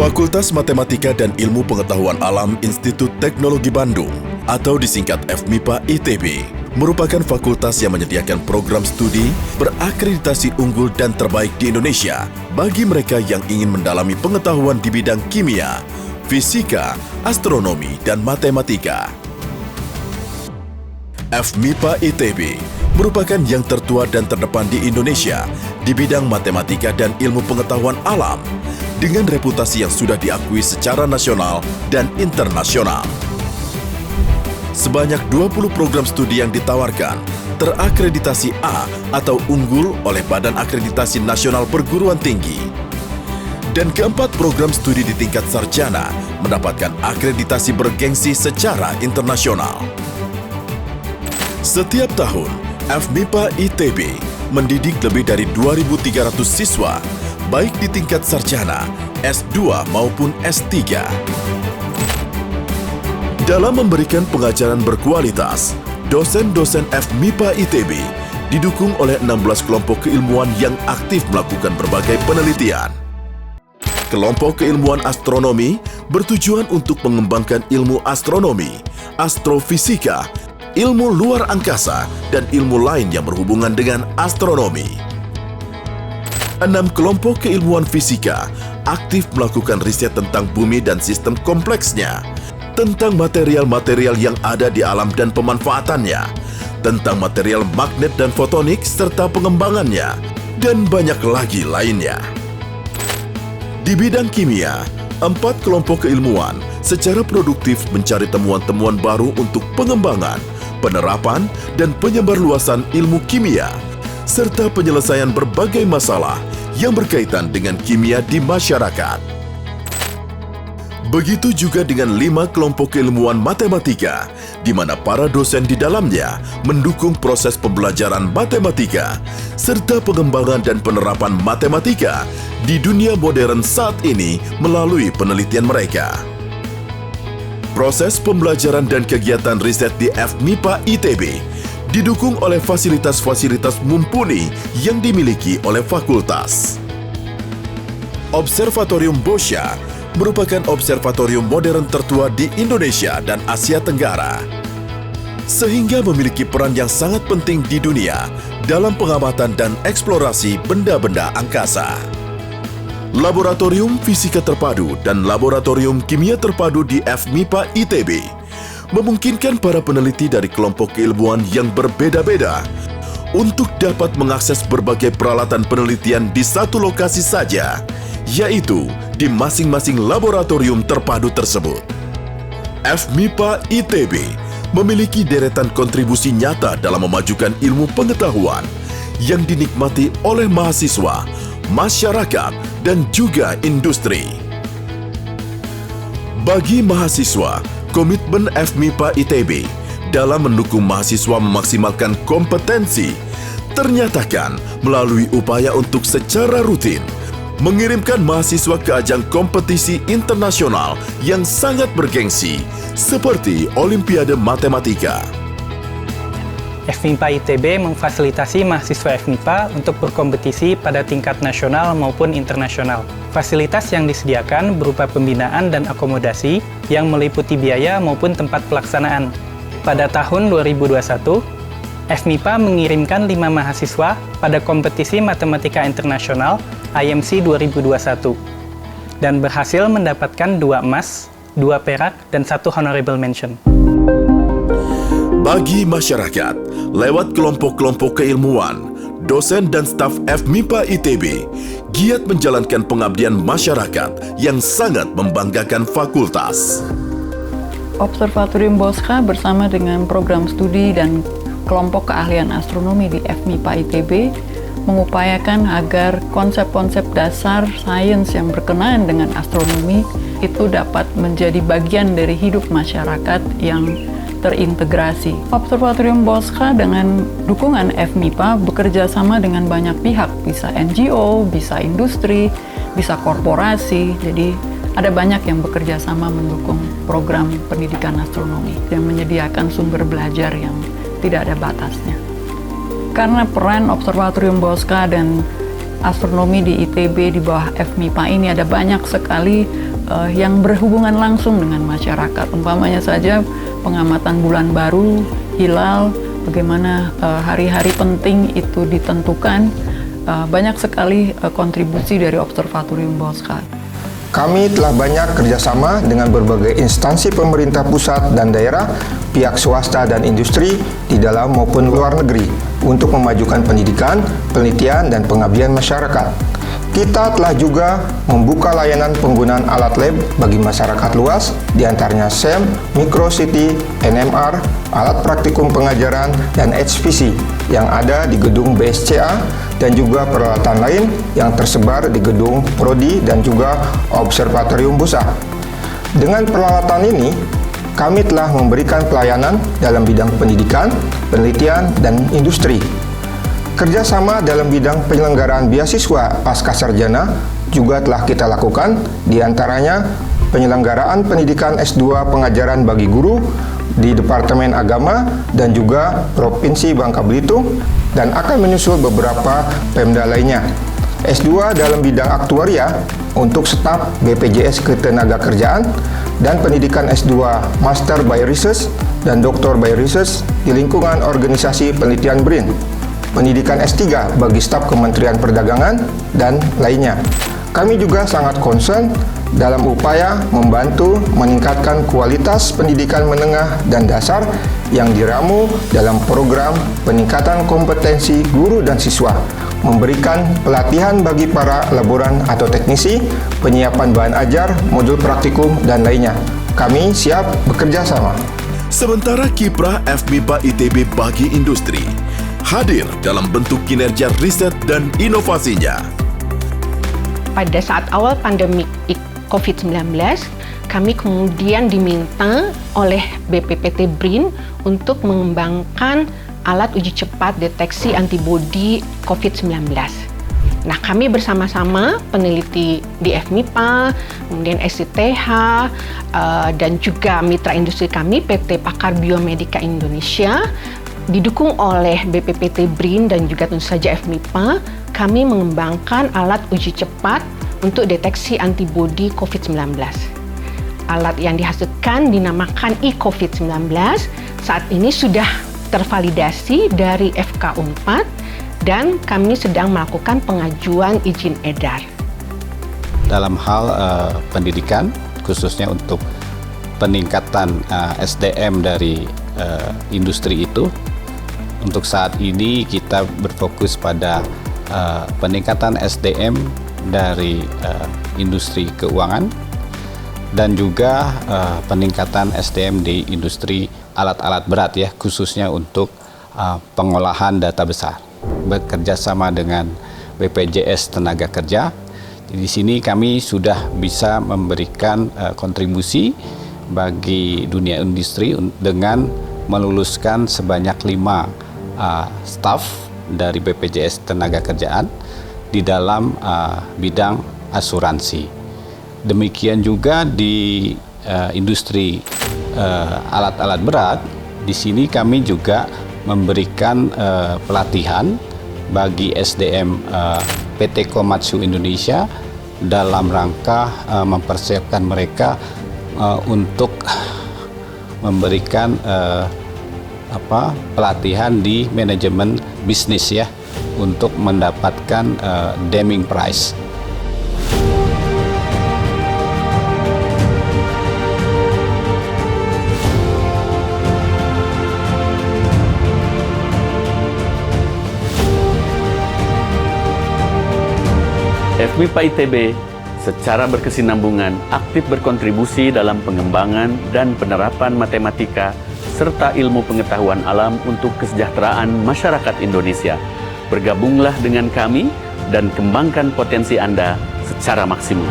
Fakultas Matematika dan Ilmu Pengetahuan Alam Institut Teknologi Bandung atau disingkat FMIPA ITB merupakan fakultas yang menyediakan program studi berakreditasi unggul dan terbaik di Indonesia bagi mereka yang ingin mendalami pengetahuan di bidang kimia, fisika, astronomi, dan matematika. FMIPA ITB merupakan yang tertua dan terdepan di Indonesia di bidang matematika dan ilmu pengetahuan alam dengan reputasi yang sudah diakui secara nasional dan internasional. Sebanyak 20 program studi yang ditawarkan terakreditasi A atau unggul oleh Badan Akreditasi Nasional Perguruan Tinggi. Dan keempat program studi di tingkat sarjana mendapatkan akreditasi bergengsi secara internasional. Setiap tahun, FMIPA ITB mendidik lebih dari 2.300 siswa, baik di tingkat sarjana, S2 maupun S3. Dalam memberikan pengajaran berkualitas, dosen-dosen FMIPA ITB didukung oleh 16 kelompok keilmuan yang aktif melakukan berbagai penelitian. Kelompok keilmuan astronomi bertujuan untuk mengembangkan ilmu astronomi, astrofisika, ilmu luar angkasa, dan ilmu lain yang berhubungan dengan astronomi. 6 kelompok keilmuan fisika aktif melakukan riset tentang bumi dan sistem kompleksnya, tentang material-material yang ada di alam dan pemanfaatannya, tentang material magnet dan fotonik serta pengembangannya, dan banyak lagi lainnya. Di bidang kimia, 4 kelompok keilmuan secara produktif mencari temuan-temuan baru untuk pengembangan, penerapan, dan penyebarluasan ilmu kimia, serta penyelesaian berbagai masalah yang berkaitan dengan kimia di masyarakat. Begitu juga dengan 5 kelompok keilmuan matematika, di mana para dosen di dalamnya mendukung proses pembelajaran matematika, serta pengembangan dan penerapan matematika di dunia modern saat ini melalui penelitian mereka. Proses pembelajaran dan kegiatan riset di FMIPA ITB didukung oleh fasilitas-fasilitas mumpuni yang dimiliki oleh fakultas. Observatorium Boscha merupakan observatorium modern tertua di Indonesia dan Asia Tenggara, sehingga memiliki peran yang sangat penting di dunia dalam pengamatan dan eksplorasi benda-benda angkasa. Laboratorium Fisika Terpadu dan Laboratorium Kimia Terpadu di FMIPA ITB memungkinkan para peneliti dari kelompok keilmuan yang berbeda-beda untuk dapat mengakses berbagai peralatan penelitian di satu lokasi saja, yaitu di masing-masing laboratorium terpadu tersebut. FMIPA ITB memiliki deretan kontribusi nyata dalam memajukan ilmu pengetahuan yang dinikmati oleh mahasiswa, masyarakat, dan juga industri. Bagi mahasiswa, komitmen FMIPA ITB dalam mendukung mahasiswa memaksimalkan kompetensi ternyatakan melalui upaya untuk secara rutin mengirimkan mahasiswa ke ajang kompetisi internasional yang sangat bergengsi seperti Olimpiade Matematika. FMIPA ITB memfasilitasi mahasiswa FMIPA untuk berkompetisi pada tingkat nasional maupun internasional. Fasilitas yang disediakan berupa pembinaan dan akomodasi yang meliputi biaya maupun tempat pelaksanaan. Pada tahun 2021, FMIPA mengirimkan 5 mahasiswa pada kompetisi matematika internasional IMC 2021 dan berhasil mendapatkan 2 emas, 2 perak, dan 1 honorable mention. Bagi masyarakat, lewat kelompok-kelompok keilmuan, dosen dan staf FMIPA ITB giat menjalankan pengabdian masyarakat yang sangat membanggakan fakultas. Observatorium Boscha bersama dengan program studi dan kelompok keahlian astronomi di FMIPA ITB mengupayakan agar konsep-konsep dasar sains yang berkenaan dengan astronomi itu dapat menjadi bagian dari hidup masyarakat yang terintegrasi. Observatorium Boscha dengan dukungan FMIPA bekerja sama dengan banyak pihak, bisa NGO, bisa industri, bisa korporasi. Jadi ada banyak yang bekerja sama mendukung program pendidikan astronomi yang menyediakan sumber belajar yang tidak ada batasnya. Karena peran Observatorium Boscha dan astronomi di ITB di bawah FMIPA ini ada banyak sekali yang berhubungan langsung dengan masyarakat. Umpamanya saja pengamatan bulan baru, hilal, bagaimana hari-hari penting itu ditentukan. Banyak sekali kontribusi dari Observatorium Boscha. Kami telah banyak kerjasama dengan berbagai instansi pemerintah pusat dan daerah, pihak swasta dan industri di dalam maupun luar negeri untuk memajukan pendidikan, penelitian, dan pengabdian masyarakat. Kita telah juga membuka layanan penggunaan alat lab bagi masyarakat luas, diantaranya SEM, Microcity, NMR, alat praktikum pengajaran, dan HPC yang ada di gedung BSCA, dan juga peralatan lain yang tersebar di gedung Prodi dan juga Observatorium Boscha. Dengan peralatan ini, kami telah memberikan pelayanan dalam bidang pendidikan, penelitian, dan industri. Kerjasama dalam bidang penyelenggaraan beasiswa pasca sarjana juga telah kita lakukan, diantaranya penyelenggaraan pendidikan S2 pengajaran bagi guru di Departemen Agama dan juga Provinsi Bangka Belitung, dan akan menyusul beberapa Pemda lainnya. S2 dalam bidang aktuaria untuk staf BPJS Ketenagakerjaan, dan pendidikan S2 Master by Research dan Doktor by Research di lingkungan organisasi penelitian BRIN. Pendidikan S3 bagi staf Kementerian Perdagangan, dan lainnya. Kami juga sangat concern dalam upaya membantu meningkatkan kualitas pendidikan menengah dan dasar yang diramu dalam program peningkatan kompetensi guru dan siswa, memberikan pelatihan bagi para laboran atau teknisi, penyiapan bahan ajar, modul praktikum, dan lainnya. Kami siap bekerja sama. Sementara kiprah FMIPA ITB bagi industri hadir dalam bentuk kinerja riset dan inovasinya. Pada saat awal pandemi COVID-19, kami kemudian diminta oleh BPPT BRIN untuk mengembangkan alat uji cepat deteksi antibodi COVID-19. Nah, kami bersama-sama peneliti di FMIPA, kemudian SITH, dan juga mitra industri kami, PT Pakar Biomedika Indonesia, didukung oleh BPPT BRIN dan juga tentu saja FMIPA, kami mengembangkan alat uji cepat untuk deteksi antibodi COVID-19. Alat yang dihasilkan dinamakan e-COVID-19, saat ini sudah tervalidasi dari FK Unpad, dan kami sedang melakukan pengajuan izin edar. Dalam hal pendidikan, khususnya untuk peningkatan SDM dari industri itu, untuk saat ini kita berfokus pada peningkatan SDM dari industri keuangan dan juga peningkatan SDM di industri alat-alat berat ya, khususnya untuk pengolahan data besar. Bekerja sama dengan BPJS Tenaga Kerja. Di sini kami sudah bisa memberikan kontribusi bagi dunia industri dengan meluluskan sebanyak 5 staf dari BPJS Tenaga Kerjaan di dalam bidang asuransi. Demikian juga di industri alat-alat berat, di sini kami juga memberikan pelatihan bagi SDM PT Komatsu Indonesia dalam rangka mempersiapkan mereka untuk memberikan pelatihan di manajemen bisnis ya, untuk mendapatkan Deming Prize. FMIPA ITB secara berkesinambungan aktif berkontribusi dalam pengembangan dan penerapan matematika serta ilmu pengetahuan alam untuk kesejahteraan masyarakat Indonesia. Bergabunglah dengan kami dan kembangkan potensi Anda secara maksimum.